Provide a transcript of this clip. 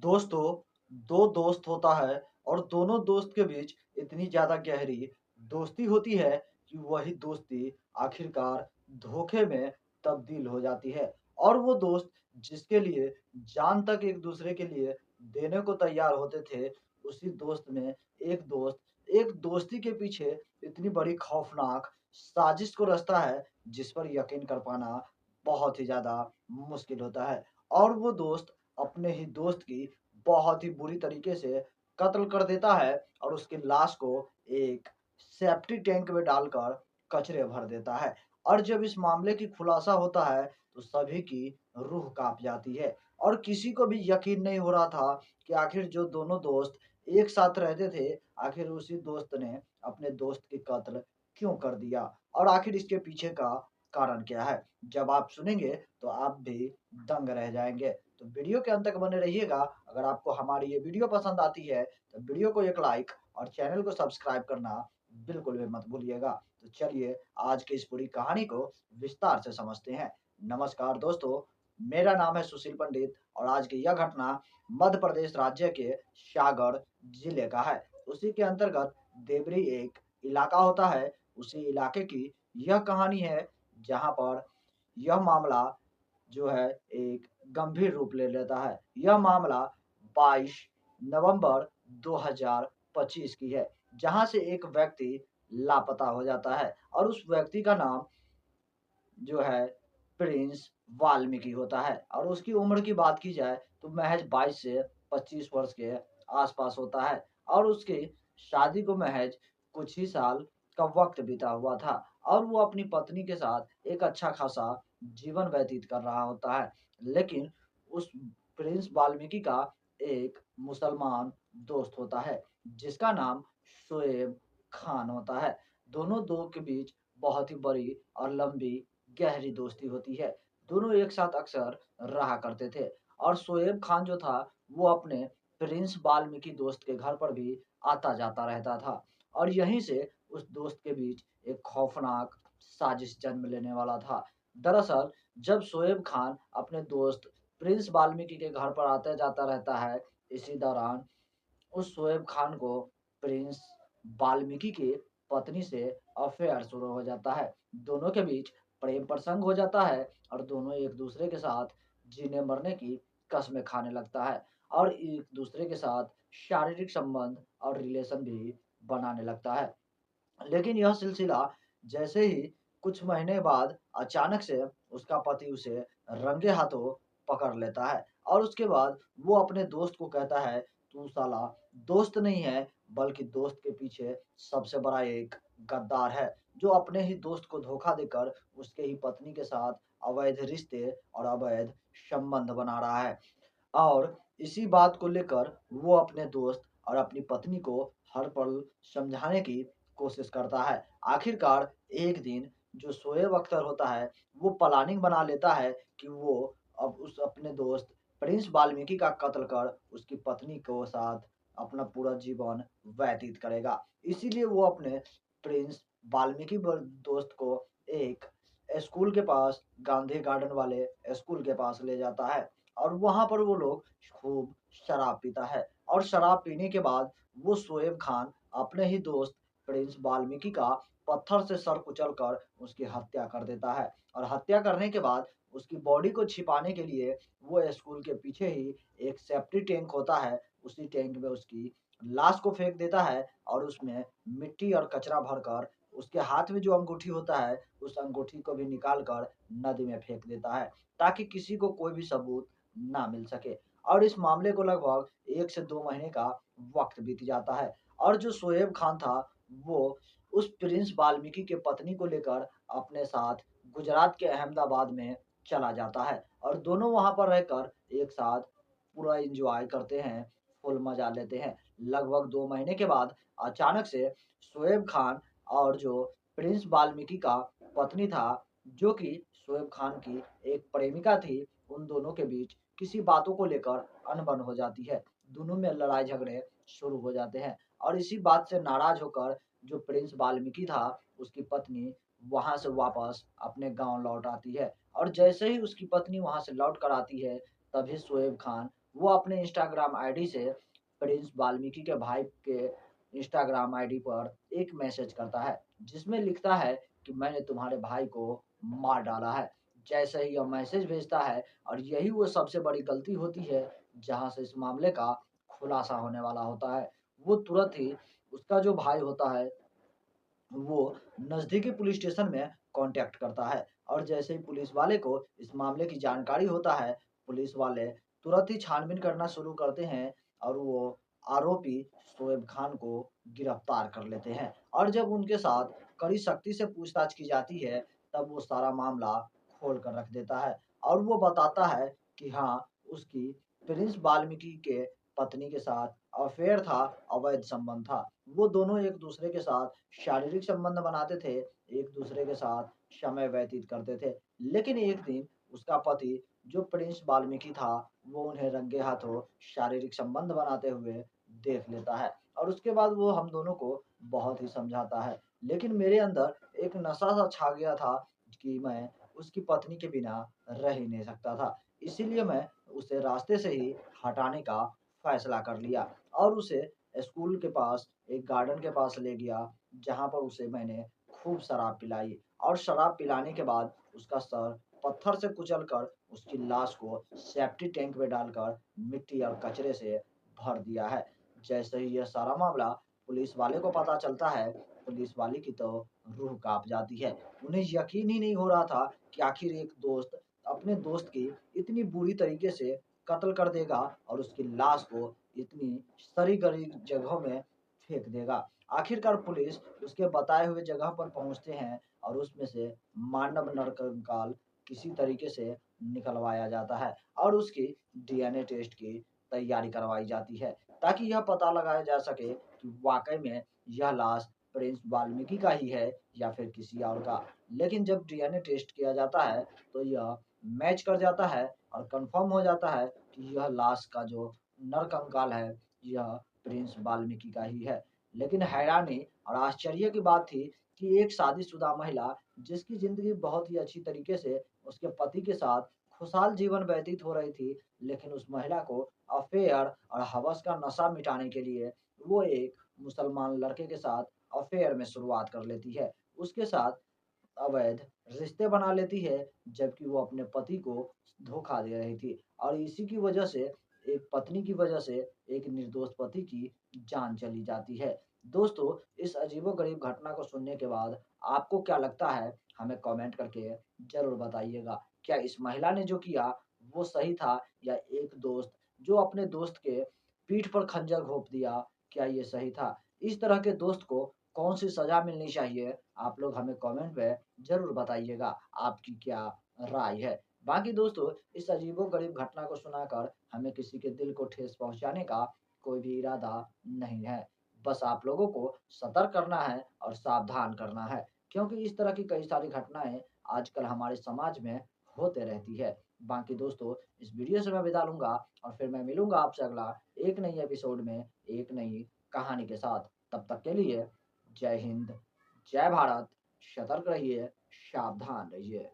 दोस्तों, 2 दोस्त होता है और दोनों दोस्त के बीच इतनी ज़्यादा गहरी दोस्ती होती है कि वही दोस्ती आखिरकार धोखे में तब्दील हो जाती है। और वो दोस्त जिसके लिए जान तक एक-दूसरे के लिए देने को तैयार होते थे, उसी दोस्त में एक दोस्ती के पीछे इतनी बड़ी खौफ़नाक साज़िश को रचता है, जिस पर यकीन कर पाना बहुत ही ज़्यादा मुश्किल होता है। और वो दोस्त अपने ही दोस्त की बहुत ही बुरी तरीके से कत्ल कर देता है और उसकी लाश को एक सेप्टी टैंक में डालकर कचरे भर देता है। और जब इस मामले की खुलासा होता है तो सभी की रूह काँप जाती है और किसी को भी यकीन नहीं हो रहा था कि आखिर जो दोनों दोस्त एक साथ रहते थे, आखिर उसी दोस्त ने अपने दोस्त की कत्ल क्यों कर दिया और आखिर इसके पीछे का कारण क्या है? जब आप सुनेंगे तो आप भी दंग रह जाएँगे। तो वीडियो के अंत तक बने रहिएगा। अगर आपको हमारी ये वीडियो पसंद आती है तो वीडियो को एक लाइक और चैनल को सब्सक्राइब करना बिल्कुल भी मत भूलिएगा। तो चलिए आज की इस पूरी कहानी को विस्तार से समझते हैं। नमस्कार दोस्तों, मेरा नाम है सुशील पंडित और आज की यह घटना मध्य प्रदेश राज्य के सागर जिले का है। उसी के अंतर्गत देवरी एक इलाका होता है। उसी इलाके की यह कहानी है जहाँ पर यह मामला जो है एक गंभीर रूप ले लेता है। यह मामला 22 नवंबर 2025 की है, जहाँ से एक व्यक्ति लापता हो जाता है और उस व्यक्ति का नाम जो है प्रिंस वाल्मीकि होता है और उसकी उम्र की बात की जाए तो महज़ 22 से 25 वर्ष के आस-पास होता है और उसकी शादी को महज़ कुछ ही साल का वक़्त बीता हुआ था और वो अपनी पत्नी के साथ एक अच्छा-खासा जीवन व्यतीत कर रहा होता है। लेकिन उस प्रिंस वाल्मीकि का एक मुसलमान दोस्त होता है, जिसका नाम शोएब खान होता है। दोनों दो के बीच बहुत ही बड़ी और लंबी गहरी दोस्ती होती है। दोनों एक साथ अक्सर रहा करते थे और शोएब खान जो था, वो अपने प्रिंस वाल्मीकि दोस्त के घर पर भी आता-जाता रहता था और यहीं से उस दोस्त के बीच एक खौफनाक साजिश जन्म लेने वाला था। दरअसल जब शोएब खान अपने दोस्त प्रिंस वाल्मीकि के घर पर आता-जाता रहता है, इसी दौरान उस शोएब खान को प्रिंस वाल्मीकि की पत्नी से अफेयर शुरू हो जाता है। दोनों के बीच प्रेम प्रसंग हो जाता है और दोनों एक-दूसरे के साथ जीने-मरने की कस्में खाने लगता है और एक-दूसरे के साथ शारीरिक संबंध और रिलेशन भी बनाने लगता है। लेकिन यह सिलसिला जैसे ही कुछ महीने बाद अचानक से उसका पति उसे रंगे हाथों पकड़ लेता है और उसके बाद वो अपने दोस्त को कहता है, "तू साला दोस्त नहीं है, बल्कि दोस्त के पीछे सबसे बड़ा एक गद्दार है, जो अपने ही दोस्त को धोखा देकर उसके ही पत्नी के साथ अवैध रिश्ते और अवैध संबंध बना रहा है।" और इसी बात को लेकर वो अपने दोस्त और अपनी पत्नी को हर पल समझाने की कोशिश करता है। आखिरकार एक दिन जो शोएब अख्तर होता है, वो प्लानिंग बना लेता है कि वो अब उस अपने दोस्त प्रिंस वाल्मीकि का कत्ल कर उसकी पत्नी को साथ अपना पूरा जीवन व्यतीत करेगा। इसीलिए वो अपने प्रिंस वाल्मीकि दोस्त को एक स्कूल के पास, गांधी गार्डन वाले स्कूल के पास ले जाता है और वहाँ पर वो लोग खूब शराब पीता है और शराब पीने के बाद वो शोएब खान अपने ही दोस्त प्रिंस वाल्मीकि का पत्थर से सर कुचलकर उसकी हत्या कर देता है और हत्या करने के बाद उसकी बॉडी को छिपाने के लिए वो स्कूल के पीछे ही एक सेफ्टी टैंक होता है, उसी टैंक में उसकी लाश को फेंक देता है और उसमें मिट्टी और कचरा भरकर उसके हाथ में जो अंगूठी होता है, उस अंगूठी को भी निकाल कर नदी में फेंक देता है, ताकि किसी को कोई भी सबूत ना मिल सके। और इस मामले को लगभग 1 से 2 महीने का वक़्त बीत जाता है और जो शोएब खान था, वो उस प्रिंस वाल्मीकि के पत्नी को लेकर अपने साथ गुजरात के अहमदाबाद में चला जाता है और दोनों वहाँ पर रहकर एक साथ पूरा एन्जॉय करते हैं, फुल मज़ा लेते हैं। लगभग 2 महीने के बाद अचानक से शोएब खान और जो प्रिंस वाल्मीकि का पत्नी था, जो कि शोएब खान की एक प्रेमिका थी, उन दोनों के बीच किसी बातों को लेकर अनबन हो जाती है। दोनों में लड़ाई झगड़े शुरू हो जाते हैं और इसी बात से नाराज़ होकर जो प्रिंस वाल्मीकि था, उसकी पत्नी वहाँ से वापस अपने गाँव लौट आती है और जैसे ही उसकी पत्नी वहाँ से लौट कर आती है, तभी शोएब खान वो अपने इंस्टाग्राम आईडी से प्रिंस वाल्मीकि के भाई के इंस्टाग्राम आईडी पर एक मैसेज करता है, जिसमें लिखता है कि मैंने तुम्हारे भाई को मार डाला है। जैसे ही यह मैसेज भेजता है, और यही वो सबसे बड़ी गलती होती है, जहाँ से इस मामले का खुलासा होने वाला होता है। वो तुरंत ही उसका जो भाई होता है, वो नज़दीकी पुलिस स्टेशन में कॉन्टैक्ट करता है, और जैसे ही पुलिस वाले को इस मामले की जानकारी होता है, पुलिस वाले तुरंत ही छानबीन करना शुरू करते हैं, और वो आरोपी शोएब खान को गिरफ्तार कर लेते हैं। और जब उनके साथ कड़ी सख्ती से पूछताछ की जाती है, तब वो सारा मामला खोल कर रख देता है, और वो बताता है कि हाँ, उसकी प्रिंस वाल्मीकि के पत्नी के साथ अफेयर था, अवैध संबंध था। वो दोनों एक-दूसरे के साथ शारीरिक संबंध बनाते थे, एक-दूसरे के साथ समय व्यतीत करते थे। लेकिन एक दिन उसका पति जो प्रिंस वाल्मीकि था, वो उन्हें रंगे हाथों शारीरिक संबंध बनाते हुए देख लेता है, और उसके बाद वो हम दोनों को बहुत ही समझाता है। लेकिन मेरे अंदर एक नशा-सा छा गया था कि मैं उसकी पत्नी के बिना रह ही नहीं सकता था। इसीलिए मैं उसे रास्ते से ही हटाने का फैसला कर लिया, और उसे स्कूल के पास एक गार्डन के पास ले गया, जहाँ पर उसे मैंने खूब शराब पिलाई, और शराब पिलाने के बाद उसका सर पत्थर से कुचलकर उसकी लाश को सेप्टी टैंक में डालकर मिट्टी और कचरे से भर दिया है। जैसे ही यह सारा मामला पुलिस वाले को पता चलता है, पुलिस वाले की तो रूह काँप जाती है। उन्हें यकीन ही नहीं हो रहा था कि आखिर एक दोस्त अपने दोस्त की इतनी बुरी तरीके से कत्ल कर देगा, और उसकी लाश को इतनी सड़ी-गली जगहों में फेंक देगा। आखिरकार पुलिस उसके बताए हुए जगह पर पहुँचते हैं, और उसमें से मानव नरकंकाल किसी तरीके से निकलवाया जाता है, और उसकी डीएनए टेस्ट की तैयारी करवाई जाती है, ताकि यह पता लगाया जा सके कि वाक़ई में यह लाश प्रिंस वाल्मीकि का ही है या फिर किसी और का। लेकिन जब डीएनए टेस्ट किया जाता है, तो यह मैच कर जाता है, और कन्फर्म हो जाता है कि यह लाश का जो नरकंकाल है, यह प्रिंस वाल्मीकि का ही है। लेकिन हैरानी और आश्चर्य की बात थी कि एक शादीशुदा महिला, जिसकी ज़िंदगी बहुत ही अच्छी तरीके से उसके पति के साथ खुशहाल जीवन व्यतीत हो रही थी, लेकिन उस महिला को अफ़ेयर और हवस का नशा मिटाने के लिए वो एक मुसलमान लड़के के साथ अफ़ेयर में शुरुआत कर लेती है। उसके साथ अवैध रिश्ते बना लेती है, जबकि वो अपने पति को धोखा दे रही थी, और इसी की वजह से, एक पत्नी की वजह से, एक निर्दोष पति की जान चली जाती है। दोस्तों, इस अजीबो-गरीब घटना को सुनने के बाद आपको क्या लगता है? हमें कमेंट करके ज़रूर बताइएगा। क्या इस महिला ने जो किया वो सही था, या एक दोस्त जो अपने दोस्त के पीठ पर खंजर घोंप दिया, क्या ये सही था? इस तरह के दोस्त को कौन-सी सज़ा मिलनी चाहिए? आप लोग हमें कमेंट में ज़रूर बताइएगा, आपकी क्या राय है। बाकी दोस्तों, इस अजीबो-गरीब घटना को सुनाकर हमें किसी के दिल को ठेस पहुँचाने का कोई भी इरादा नहीं है। बस आप लोगों को सतर्क करना है और सावधान करना है, क्योंकि इस तरह की कई सारी घटनाएँ आजकल हमारे समाज में होते रहती है। बाकी दोस्तों, इस वीडियो से मैं विदा लूँगा, और फिर मैं मिलूँगा आपसे अगला एक नई एपिसोड में, एक नई कहानी के साथ। तब तक के लिए जय हिंद, जय भारत, सतर्क रहिए, सावधान रहिए।